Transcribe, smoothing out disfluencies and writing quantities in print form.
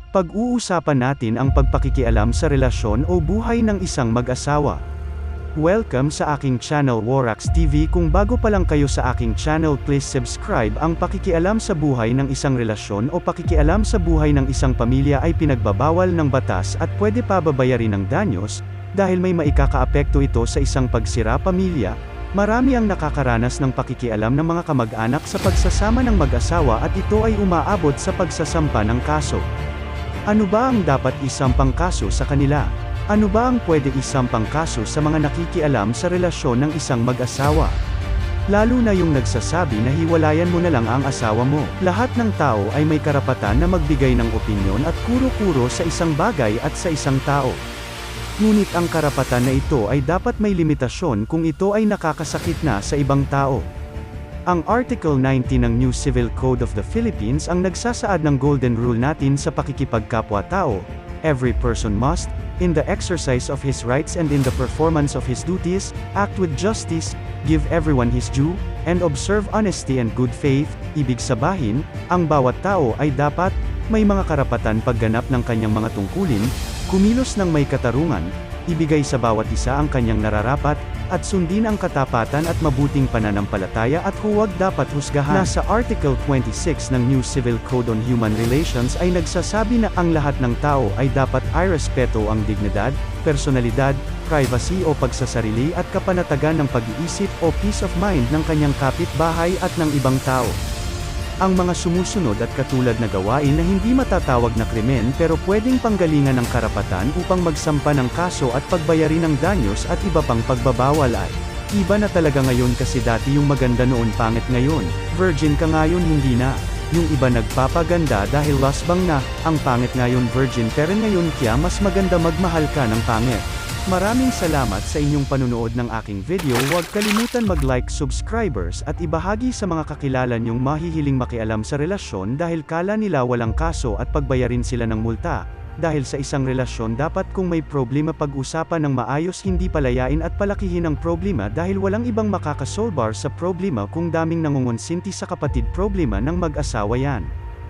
Pag-uusapan natin ang pagpakikialam sa relasyon o buhay ng isang mag-asawa. Welcome sa aking channel Worax TV. Kung bago pa lang kayo sa aking channel, please subscribe. Ang pakikialam sa buhay ng isang relasyon o pakikialam sa buhay ng isang pamilya ay pinagbabawal ng batas at pwede pa babayarin ng danyos, dahil may maikakaapekto ito sa isang pagsira pamilya. Marami ang nakakaranas ng pakikialam ng mga kamag-anak sa pagsasama ng mag-asawa at ito ay umaabot sa pagsasampa ng kaso. Ano ba ang dapat isampang kaso sa kanila? Ano ba ang pwede isampang kaso sa mga nakikialam sa relasyon ng isang mag-asawa? Lalo na yung nagsasabi na hiwalayan mo na lang ang asawa mo. Lahat ng tao ay may karapatan na magbigay ng opinyon at kuro-kuro sa isang bagay at sa isang tao. Ngunit ang karapatan na ito ay dapat may limitasyon kung ito ay nakakasakit na sa ibang tao. Ang Article 90 ng New Civil Code of the Philippines ang nagsasaad ng golden rule natin sa pakikipagkapwa-tao. Every person must, in the exercise of his rights and in the performance of his duties, act with justice, give everyone his due, and observe honesty and good faith. Ibig sabihin, ang bawat tao ay dapat may mga karapatan pagganap ng kanyang mga tungkulin, kumilos ng may katarungan, ibigay sa bawat isa ang kanyang nararapat, at sundin ang katapatan at mabuting pananampalataya at huwag dapat husgahan. Nasa Article 26 ng New Civil Code on Human Relations ay nagsasabi na ang lahat ng tao ay dapat ay respeto ang dignidad, personalidad, privacy o pagsasarili at kapanatagan ng pag-iisip o peace of mind ng kanyang kapitbahay at ng ibang tao. Ang mga sumusunod at katulad na gawain na hindi matatawag na krimen pero pwedeng panggalingan ng karapatan upang magsampa ng kaso at pagbayarin ng danyos at iba pang pagbabawal ay, iba na talaga ngayon kasi dati yung maganda noon pangit ngayon, virgin ka ngayon hindi na. Yung iba nagpapaganda dahil lasbang na, ang pangit ngayon virgin pero ngayon kaya mas maganda magmahal ka ng pangit. Maraming salamat sa inyong panunood ng aking video. Huwag kalimutan mag-like, subscribers at ibahagi sa mga kakilala niyong mahihiling makialam sa relasyon dahil kala nila walang kaso at pagbayarin sila ng multa. Dahil sa isang relasyon dapat kung may problema pag-usapan ng maayos, hindi palayain at palakihin ang problema dahil walang ibang makakasolbar sa problema kung daming nangungonsinti sa kapatid problema ng mag-asawa yan.